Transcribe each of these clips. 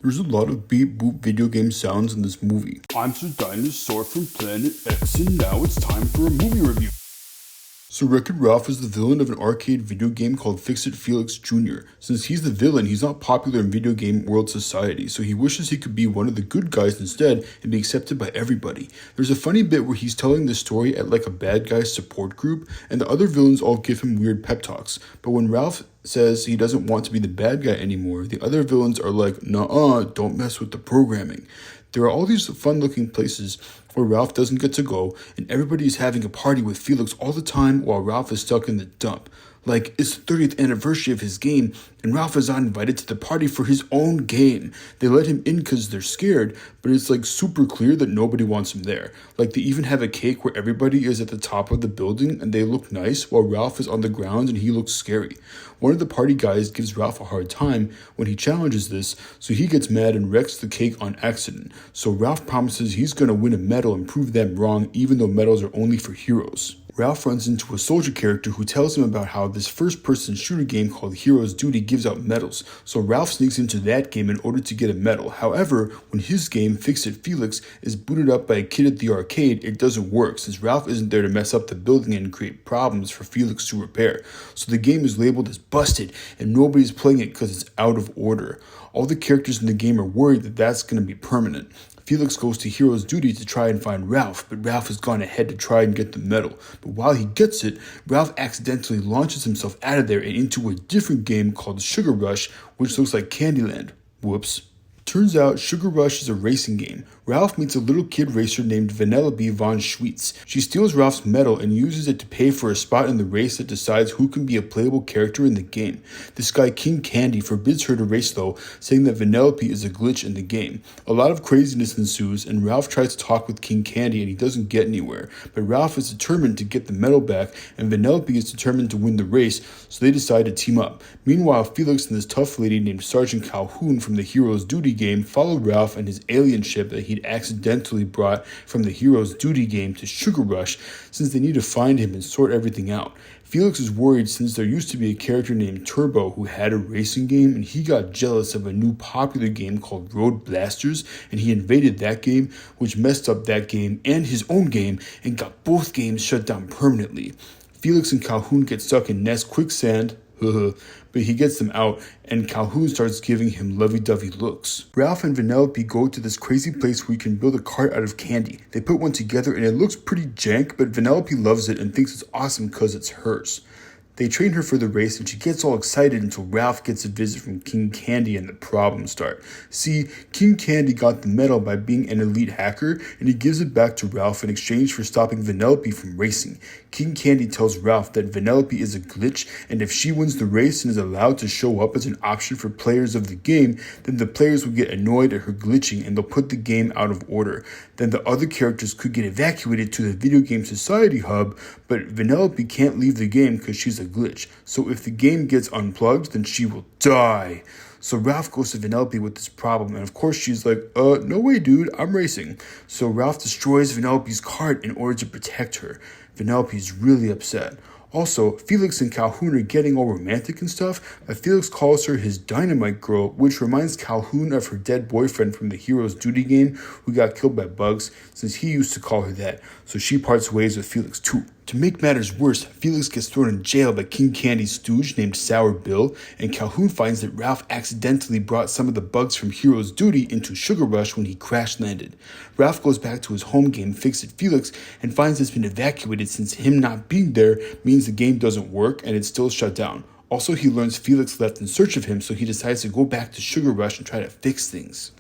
There's a lot of beep boop video game sounds in this movie. I'm Sir Dinosaur from Planet X, and now it's time for a movie review. So Wreck-It Ralph is the villain of an arcade video game called Fix-It Felix Jr. Since he's the villain, he's not popular in video game world society, so he wishes he could be one of the good guys instead and be accepted by everybody. There's a funny bit where he's telling the story at like a bad guy support group, and the other villains all give him weird pep talks. But when Ralph says he doesn't want to be the bad guy anymore, the other villains are like, "Nuh-uh, don't mess with the programming." There are all these fun-looking places where Ralph doesn't get to go, and everybody is having a party with Felix all the time while Ralph is stuck in the dump. Like, it's the 30th anniversary of his game, and Ralph is not invited to the party for his own game. They let him in because they're scared, but it's like super clear that nobody wants him there. Like, they even have a cake where everybody is at the top of the building and they look nice while Ralph is on the ground and he looks scary. One of the party guys gives Ralph a hard time when he challenges this, so he gets mad and wrecks the cake on accident. So Ralph promises he's gonna win a medal and prove them wrong, even though medals are only for heroes. Ralph runs into a soldier character who tells him about how this first-person shooter game called Hero's Duty gives out medals, so Ralph sneaks into that game in order to get a medal. However, when his game, Fix-It Felix, is booted up by a kid at the arcade, it doesn't work, since Ralph isn't there to mess up the building and create problems for Felix to repair. So the game is labeled as busted, and nobody's playing it because it's out of order. All the characters in the game are worried that that's going to be permanent. Felix goes to Hero's Duty to try and find Ralph, but Ralph has gone ahead to try and get the medal. But while he gets it, Ralph accidentally launches himself out of there and into a different game called Sugar Rush, which looks like Candyland. Whoops. Turns out Sugar Rush is a racing game. Ralph meets a little kid racer named Vanellope von Schweetz. She steals Ralph's medal and uses it to pay for a spot in the race that decides who can be a playable character in the game. This guy King Candy forbids her to race though, saying that Vanellope is a glitch in the game. A lot of craziness ensues and Ralph tries to talk with King Candy and he doesn't get anywhere. But Ralph is determined to get the medal back and Vanellope is determined to win the race, so they decide to team up. Meanwhile, Felix and this tough lady named Sergeant Calhoun from the Hero's Duty game follow Ralph and his alien ship that he'd accidentally brought from the Hero's Duty game to Sugar Rush, since they need to find him and sort everything out. Felix is worried since there used to be a character named Turbo who had a racing game and he got jealous of a new popular game called Road Blasters and he invaded that game, which messed up that game and his own game and got both games shut down permanently. Felix and Calhoun get stuck in Nest Quicksand, but he gets them out, and Calhoun starts giving him lovey-dovey looks. Ralph and Vanellope go to this crazy place where you can build a cart out of candy. They put one together and it looks pretty jank, but Vanellope loves it and thinks it's awesome because it's hers. They train her for the race and she gets all excited until Ralph gets a visit from King Candy and the problems start. See, King Candy got the medal by being an elite hacker and he gives it back to Ralph in exchange for stopping Vanellope from racing. King Candy tells Ralph that Vanellope is a glitch and if she wins the race and is allowed to show up as an option for players of the game, then the players will get annoyed at her glitching and they'll put the game out of order. Then the other characters could get evacuated to the Video Game Society hub, but Vanellope can't leave the game because she's a glitch. So if the game gets unplugged, then she will die. So Ralph goes to Vanellope with this problem, and of course she's like, no way dude, I'm racing. So Ralph destroys Vanellope's cart in order to protect her. Vanellope's really upset. Also, Felix and Calhoun are getting all romantic and stuff, but Felix calls her his dynamite girl, which reminds Calhoun of her dead boyfriend from the Hero's Duty game who got killed by bugs, since he used to call her that, so she parts ways with Felix too. To make matters worse, Felix gets thrown in jail by King Candy's stooge named Sour Bill, and Calhoun finds that Ralph accidentally brought some of the bugs from Hero's Duty into Sugar Rush when he crash landed. Ralph goes back to his home game, Fix-It Felix, and finds it's been evacuated since him not being there means the game doesn't work and it's still shut down. Also, he learns Felix left in search of him, so he decides to go back to Sugar Rush and try to fix things.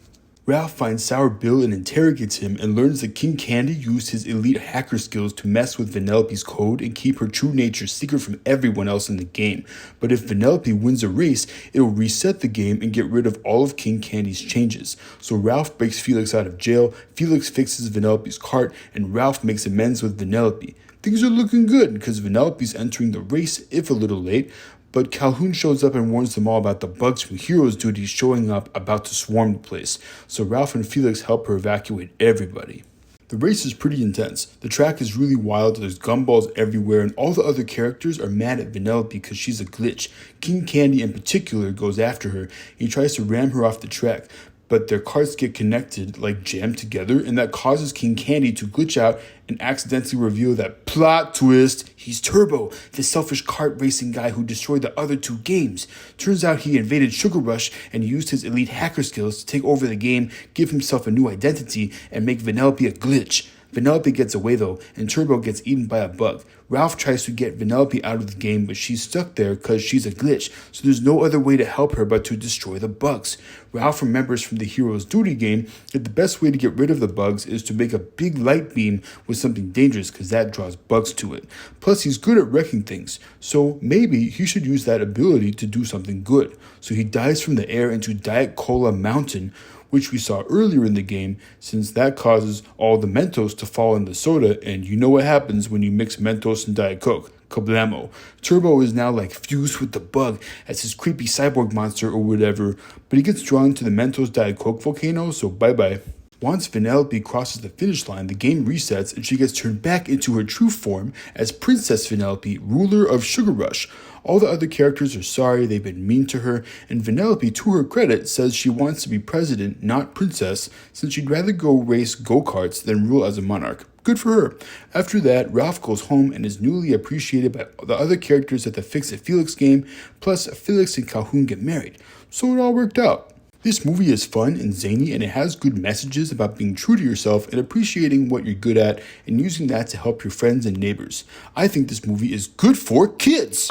Ralph finds Sour Bill and interrogates him and learns that King Candy used his elite hacker skills to mess with Vanellope's code and keep her true nature secret from everyone else in the game. But if Vanellope wins a race, it will reset the game and get rid of all of King Candy's changes. So Ralph breaks Felix out of jail, Felix fixes Vanellope's cart, and Ralph makes amends with Vanellope. Things are looking good because Vanellope's entering the race, if a little late, but Calhoun shows up and warns them all about the bugs from Hero's Duty showing up about to swarm the place, so Ralph and Felix help her evacuate everybody. The race is pretty intense. The track is really wild, there's gumballs everywhere, and all the other characters are mad at Vanellope because she's a glitch. King Candy in particular goes after her. He tries to ram her off the track, but their carts get connected, like jammed together, and that causes King Candy to glitch out and accidentally reveal that plot twist. He's Turbo, the selfish kart racing guy who destroyed the other two games. Turns out he invaded Sugar Rush and used his elite hacker skills to take over the game, give himself a new identity, and make Vanellope a glitch. Vanellope gets away though, and Turbo gets eaten by a bug. Ralph tries to get Vanellope out of the game, but she's stuck there because she's a glitch, so there's no other way to help her but to destroy the bugs. Ralph remembers from the Hero's Duty game that the best way to get rid of the bugs is to make a big light beam with something dangerous because that draws bugs to it. Plus, he's good at wrecking things, so maybe he should use that ability to do something good. So he dives from the air into Diet Cola Mountain, which we saw earlier in the game, since that causes all the Mentos to fall in the soda, and you know what happens when you mix Mentos and Diet Coke. Kablamo. Turbo is now like fused with the bug as his creepy cyborg monster or whatever, but he gets drawn to the Mentos Diet Coke volcano, so bye-bye. Once Vanellope crosses the finish line, the game resets and she gets turned back into her true form as Princess Vanellope, ruler of Sugar Rush. All the other characters are sorry they've been mean to her, and Vanellope, to her credit, says she wants to be president, not princess, since she'd rather go race go-karts than rule as a monarch. Good for her. After that, Ralph goes home and is newly appreciated by the other characters at the Fix-It Felix game, plus Felix and Calhoun get married. So it all worked out. This movie is fun and zany, and it has good messages about being true to yourself and appreciating what you're good at and using that to help your friends and neighbors. I think this movie is good for kids!